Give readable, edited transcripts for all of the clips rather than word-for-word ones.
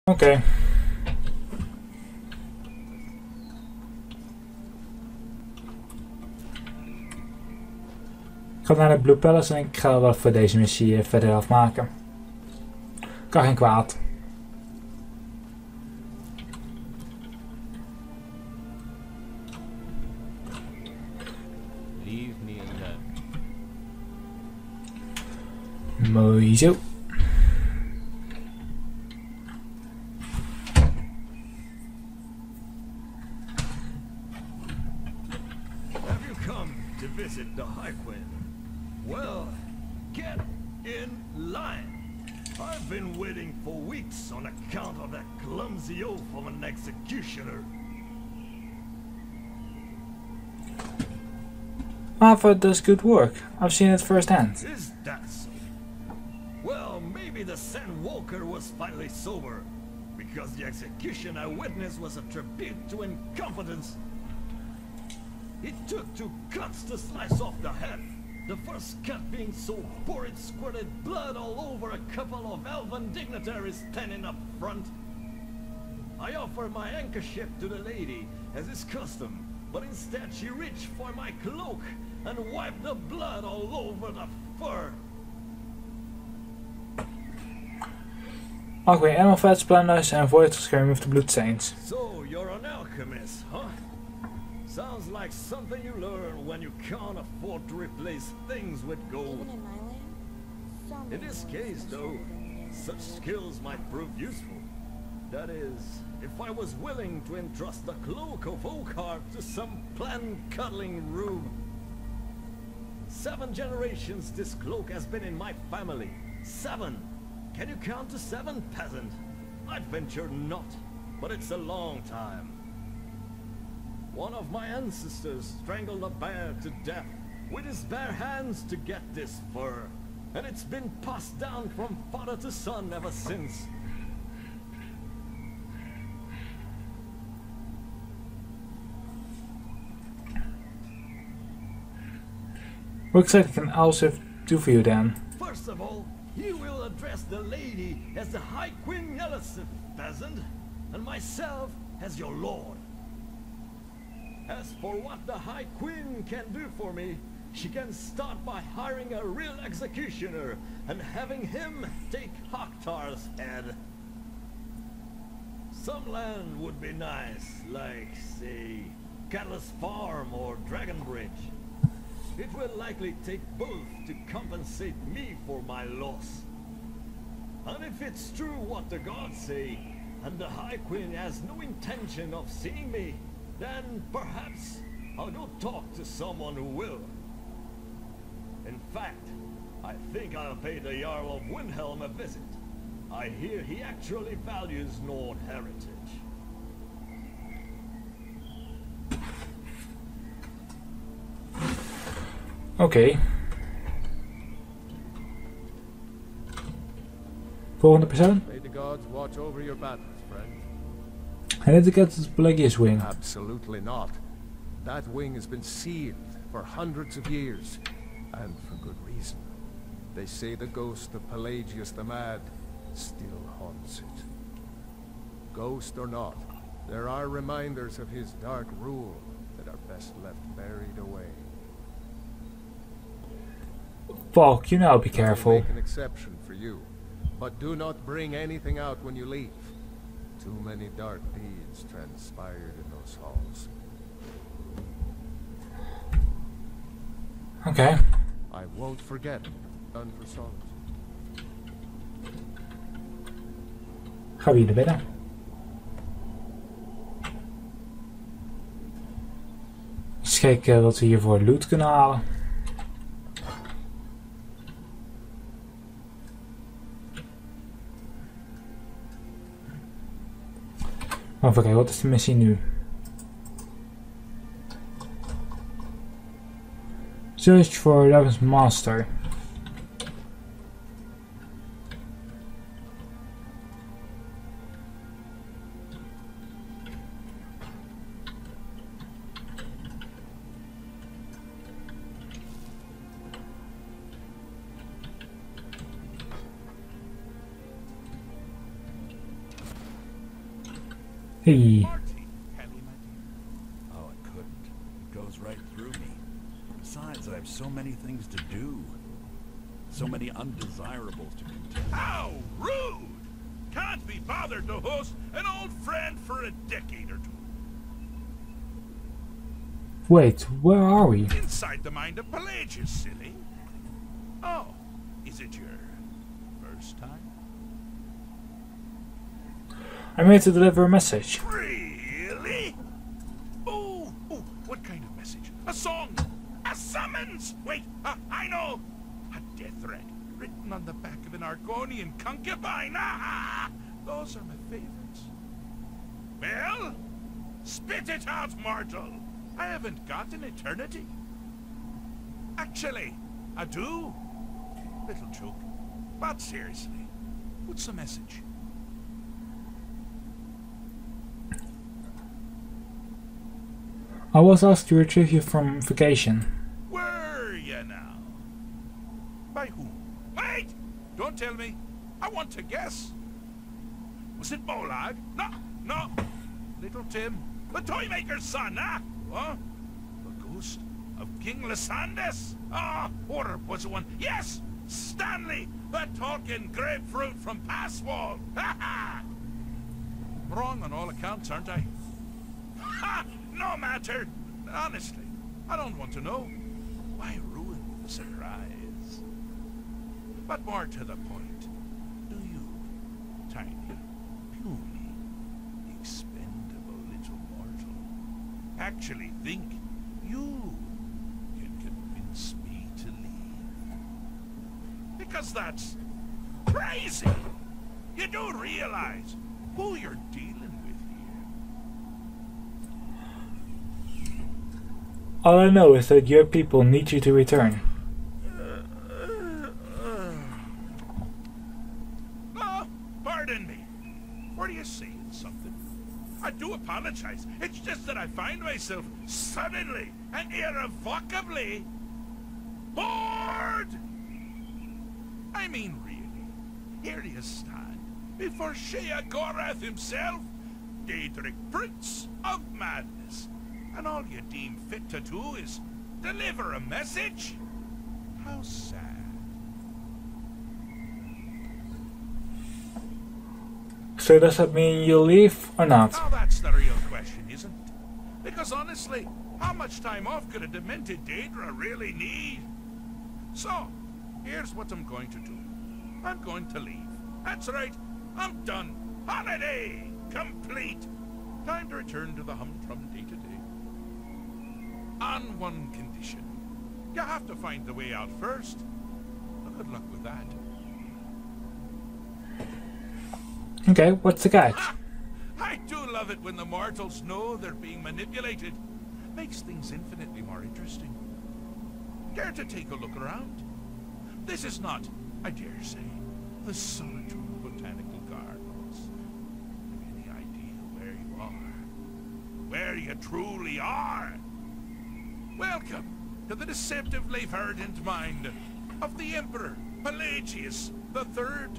Oké. Ik ga naar de Blue Palace en ik ga wel voor deze missie verder afmaken. Kan geen kwaad. Leave me alone. Mooi zo. Have you come to visit the High Queen? Well, get in line. I've been waiting for weeks on account of that clumsy oaf of an executioner. Martha does good work. I've seen it firsthand. Is that so? Well, maybe the Sand Walker was finally sober, because the execution I witnessed was a tribute to incompetence. It took 2 cuts to slice off the head. The first cut being so poor it squirted blood all over a couple of elven dignitaries standing up front. I offered my handkerchief to the lady, as is custom, but instead she reached for my cloak and wiped the blood all over the fur. Mag weer animal fat splendors and void to remove the blood stains. So, you're an alchemist, huh? Sounds like something you learn when you can't afford to replace things with gold. Even in my land, so many In this wars case, and though, shortages. such skills might prove useful. That is, if I was willing to entrust the cloak of Oakheart to some plant-cuddling rube. 7 generations this cloak has been in my family. 7! Can you count to 7, peasant? I'd venture not, but it's a long time. One of my ancestors strangled a bear to death with his bare hands to get this fur, and it's been passed down from father to son ever since. What exactly can Alsif do for you then? First of all, you will address the lady as the High Queen Nellisif, peasant, and myself as your lord. As for what the High Queen can do for me, she can start by hiring a real executioner and having him take Haktar's head. Some land would be nice, like, say, Catalyst Farm or Dragon Bridge. It will likely take both to compensate me for my loss. And if it's true what the gods say, and the High Queen has no intention of seeing me, then perhaps I'll go talk to someone who will. In fact, I think I'll pay the Jarl of Windhelm a visit. I hear he actually values Nord heritage. Oké. Volgende persoon. May the gods watch over your battles, friend. I need to get to the Pelagius wing. Absolutely not. That wing has been sealed for hundreds of years, and for good reason. They say the ghost of Pelagius the Mad still haunts it. Ghost or not, there are reminders of his dark rule that are best left buried away. Fuck, you know, be I'll careful. make an exception for you, but do not bring anything out when you leave. Too many dark deeds transpired in those halls. Oké. I won't forget. Done for solace. Gaan we hier naar binnen. Eens kijken wat we hier voor loot kunnen halen. Even kijken, wat is de missie nu? Search for Raven's Master. Hey. Marty, Penny, my dear. Oh, I couldn't. It goes right through me. Besides, I have so many things to do. So many undesirables to contend. How rude! Can't be bothered to host an old friend for a decade or two. Wait, where are we? Inside the mind of Pelagius, silly. Oh, is it your first time? I'm here to deliver a message. Really? Oh, what kind of message? A song? A summons? Wait, I know. A death threat written on the back of an Argonian concubine. Ah, those are my favorites. Well, spit it out, mortal. I haven't got an eternity. Actually, I do. Little joke. But seriously, what's the message? I was asked to retrieve you from vacation. Were you now? By whom? Wait! Don't tell me. I want to guess. Was it Molag? No. Little Tim. The Toymaker's son, huh? What? The ghost of King Lysandus? Ah, or was it one? Yes! Stanley! The talking grapefruit from Passwall! Ha ha! Wrong on all accounts, aren't I? Ha! No matter! Honestly, I don't want to know. Why ruin the surprise? But more to the point, do you, tiny, puny, expendable little mortal, actually think you can convince me to leave? Because that's crazy! You do realize who you're dealing with here. All I know is that your people need you to return. Oh, pardon me. Were you saying something? I do apologize. It's just that I find myself suddenly and irrevocably bored. I mean, really, here you stand before Sheogorath himself, Daedric Prince of Madness, and all you deem fit to do is deliver a message? How sad. So does that mean you'll leave or not? Now that's the real question, isn't it? Because honestly, how much time off could a demented Daedra really need? So, here's what I'm going to do. I'm going to leave. That's right. I'm done. Holiday complete. Time to return to the humdrum day-to-day. On one condition. You have to find the way out first. Well, good luck with that. Okay, what's the catch? I do love it when the mortals know they're being manipulated. Makes things infinitely more interesting. Care to take a look around? This is not, I dare say, the Solitude Botanical Gardens. Have you any idea where you are? Where you truly are? Welcome to the deceptively verdant mind of the Emperor Pelagius III.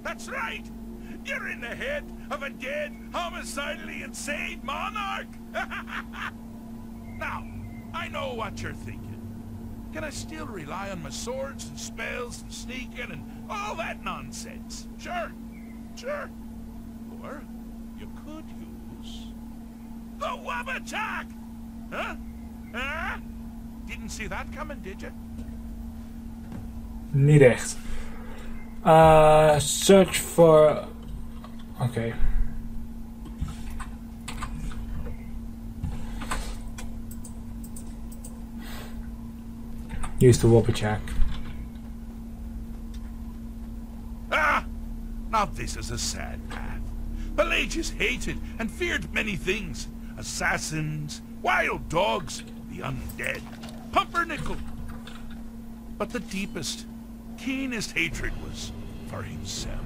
That's right! You're in the head of a dead, homicidally insane monarch! Now, I know what you're thinking. Can I still rely on my swords and spells and sneaking and all that nonsense? Sure. Or you could use the Wabbatak! Huh? Didn't see that coming, did you? Niet echt. Search for... Okay. Use the Wabbatak. Ah! Now this is a sad path. Pelagius hated and feared many things. Assassins, wild dogs, the undead, pumpernickel. But the deepest, keenest hatred was for himself.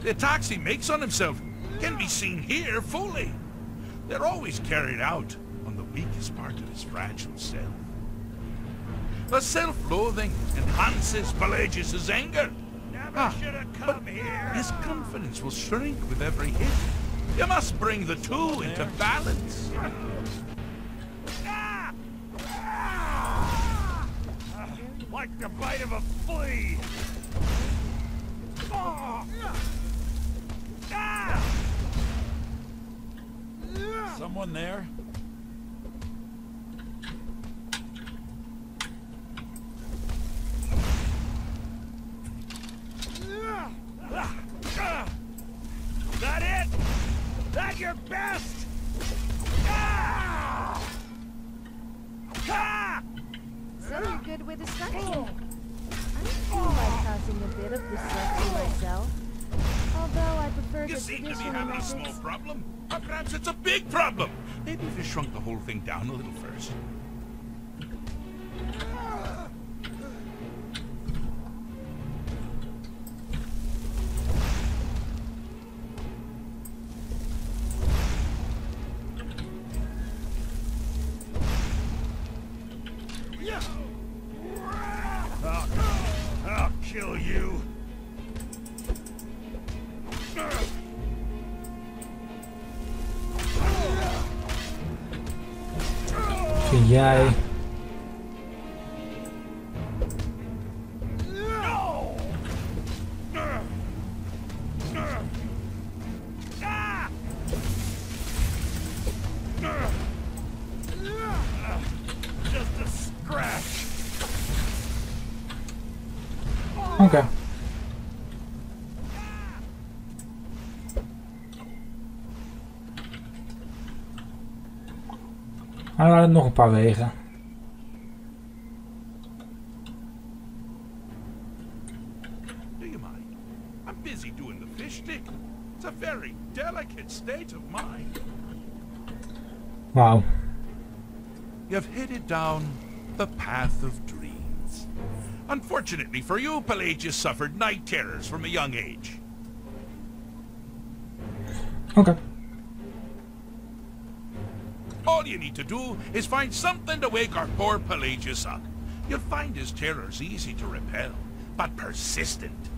The attacks he makes on himself can be seen here fully. They're always carried out on the weakest part of his fragile self. The self-loathing enhances Pelagius' anger. Never should have come here. His confidence will shrink with every hit. You must bring the two into balance. Like the bite of a flea. Someone there? That it? That your best? So you're good with destruction. I feel like causing a bit of destruction myself. Although I prefer You the seem to be traditional having a methods. small problem. Or perhaps it's a big problem. Maybe if you shrunk the whole thing down a little first. I'll kill you. Kun jij... Just a scratch. Oké. Maar er waren nog een paar wegen. Do you mind? I'm busy doing the fish stick. It's a very delicate state of mind. Wauw. You've headed down the path of dreams. Unfortunately for you, Pelagius suffered night terrors from a young age. Oké. All you need to do is find something to wake our poor Pelagius up. You'll find his terrors easy to repel, but persistent.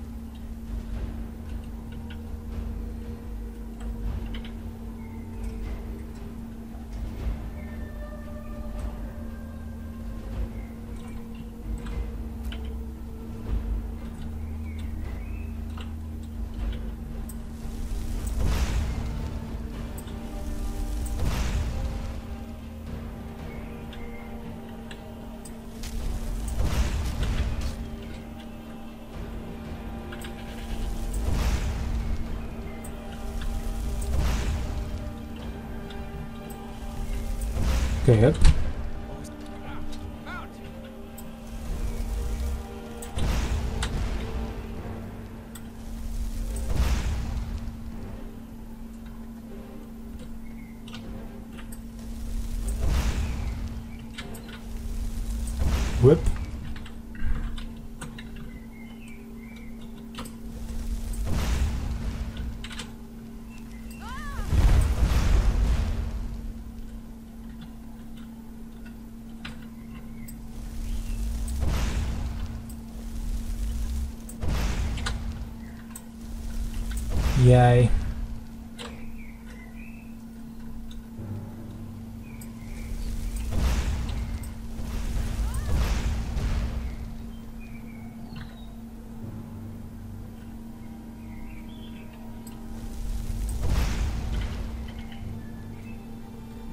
Oké, hup. Whip. Jij.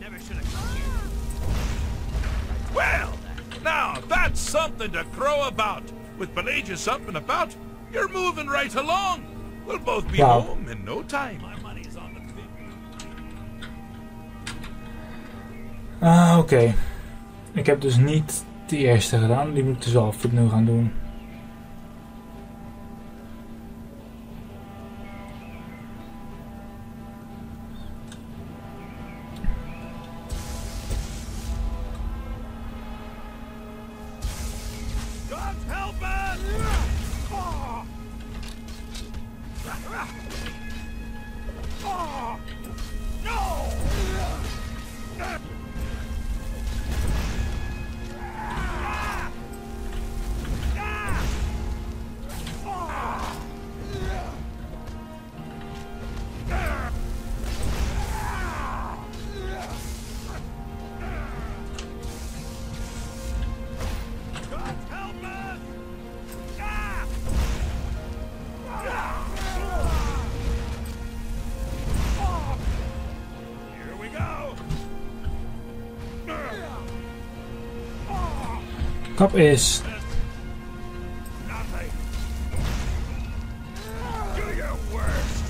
Never should have come here. Well, now that's something to crow about. With Pelagius up and about, you're moving right along. We'll both be Wow. home in no time. My money's on the field. Oké. Ik heb dus niet de eerste gedaan. Die moet ik dus wel opnieuw gaan doen. God help us! No! Grap is... Nothing. Do your worst.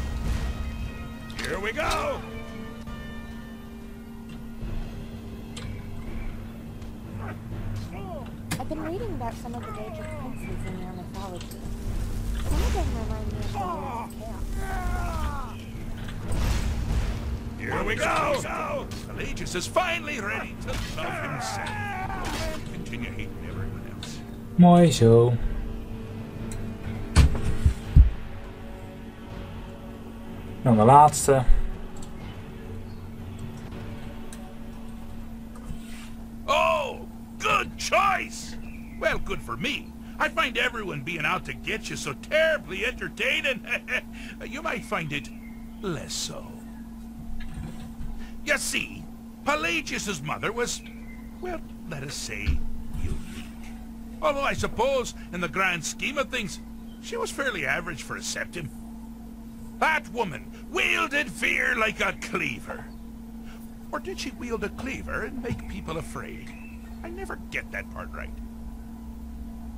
Here we go. I've been reading about some of the major princes in their mythology. Some of them remind me of the Lords of Chaos. Here we go. So, Pelagius is finally ready to love himself and continue hating everyone else. Mooi zo. Dan de laatste. Oh, good choice. Well, good for me. I find everyone being out to get you so terribly entertaining. You might find it less so. You see, Pelagius's mother was, well, let us say, unique. Although I suppose, in the grand scheme of things, she was fairly average for a septim. That woman wielded fear like a cleaver. Or did she wield a cleaver and make people afraid? I never get that part right.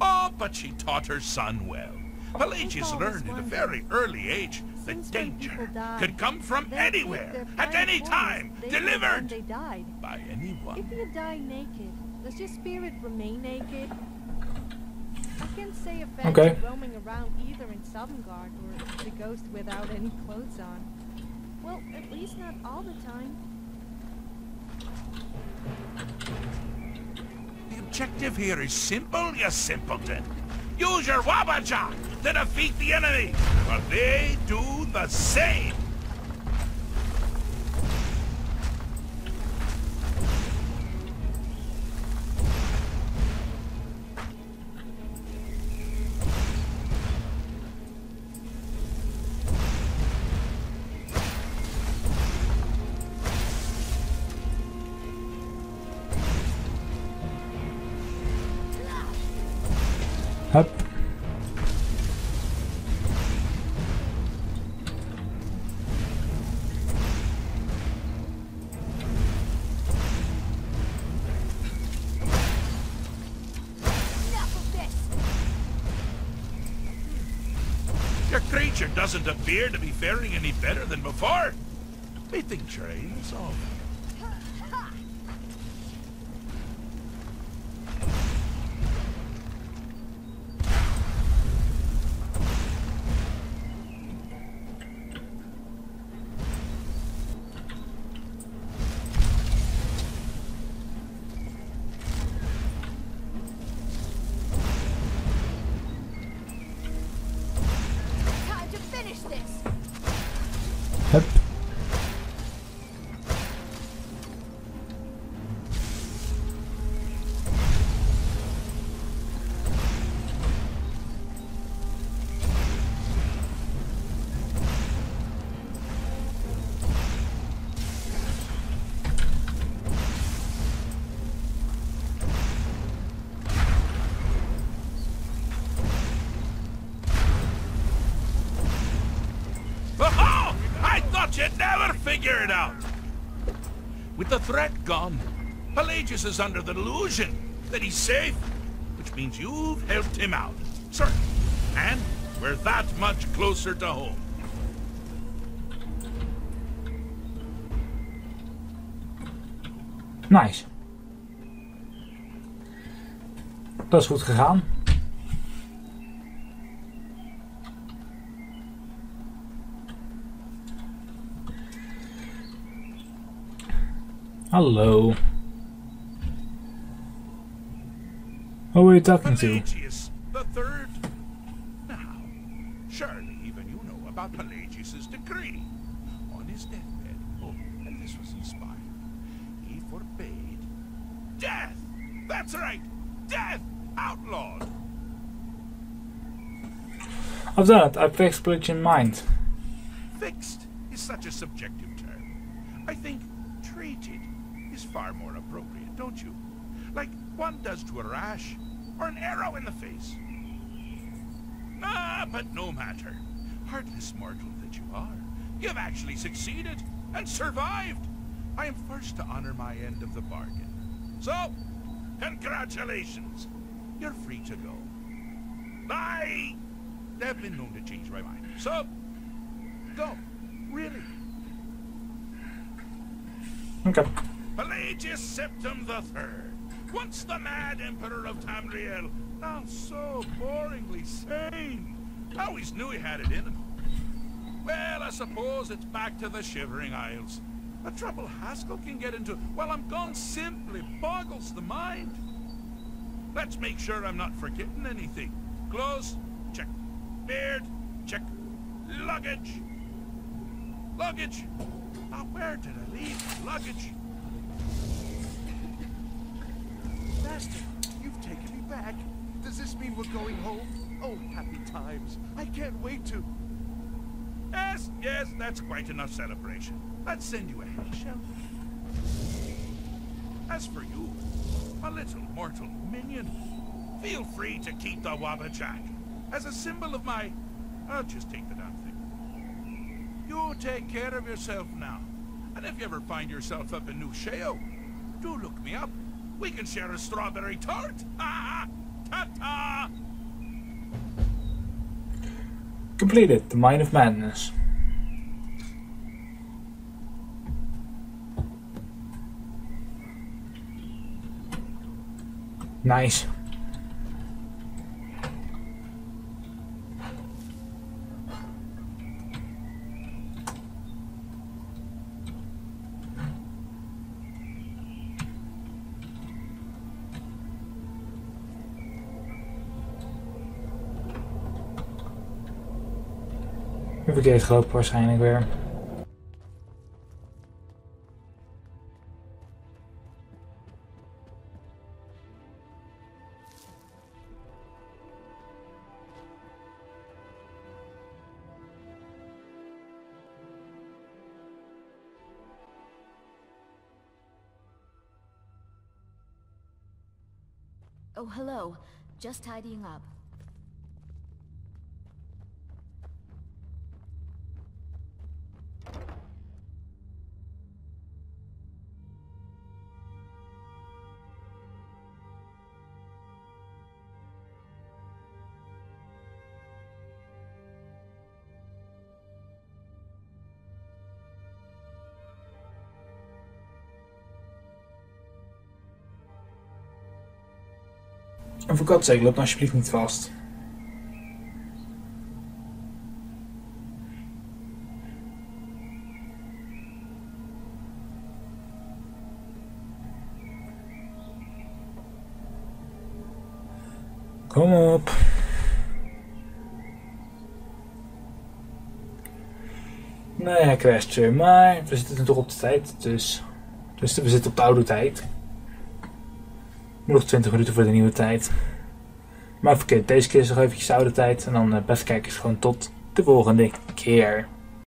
Oh, but she taught her son well. Pelagius learned at a very early age that danger could come from anywhere, at any time, delivered by anyone. If you die naked, does your spirit remain naked? I can't say if that's roaming around either in Sovngarde or the ghost without any clothes on. Well, at least not all the time. The objective here is simple, you simpleton. Use your Wabaja to defeat the enemy, but they do the same. Hup. Your creature doesn't appear to be faring any better than before. Methinks your aim is over. Hup. You'd never figure it out. With the threat gone, Pelagius is under the delusion that he's safe, which means you've helped him out. Certainly. And we're that much closer to home. Nice. Dat is goed gegaan. Hello. Who are you talking to? Pelagius the Third. Now, surely even you know about Pelagius's decree. On his deathbed, and this was inspired, he forbade death. That's right, death outlawed. I've done it. I've fixed glitch in mind. Fixed is such a subjective term. I think treated is far more appropriate, don't you? Like one does to a rash or an arrow in the face. Ah, but no matter. Heartless mortal that you are, you've actually succeeded and survived. I am first to honor my end of the bargain. So, congratulations. you're free to go. I have been known to change my mind. So, go. Really. Okay. Pelagius Septim III, once the mad Emperor of Tamriel, now so boringly sane. I always knew he had it in him. Well, I suppose it's back to the Shivering Isles. The trouble Haskell can get into while I'm gone simply boggles the mind. Let's make sure I'm not forgetting anything. Clothes, check. Beard, check. Luggage. Luggage. Now, where did I leave luggage? Master, you've taken me back. Does this mean we're going home? Oh, happy times. I can't wait to... Yes, yes, that's quite enough celebration. Let's send you ahead, shall we? As for you, my little mortal minion, feel free to keep the Wabbajack as a symbol of my... I'll just take the damn thing. You take care of yourself now. And if you ever find yourself up in New Sheo, do look me up. We can share a strawberry tart. Ha! Ta-ta! Completed the Mine of Madness. Nice. Verkeerd gelopen waarschijnlijk weer. Oh, hello. Just tidying up. En voor Gods sake, loop nou alsjeblieft niet vast. Kom op. Nee, hij crasht weer, maar we zitten toch op de tijd, dus we zitten op de oude tijd. Nog 20 minuten voor de nieuwe tijd. Maar verkeerd, deze keer is nog eventjes de oude tijd. En dan best kijkers gewoon tot de volgende keer.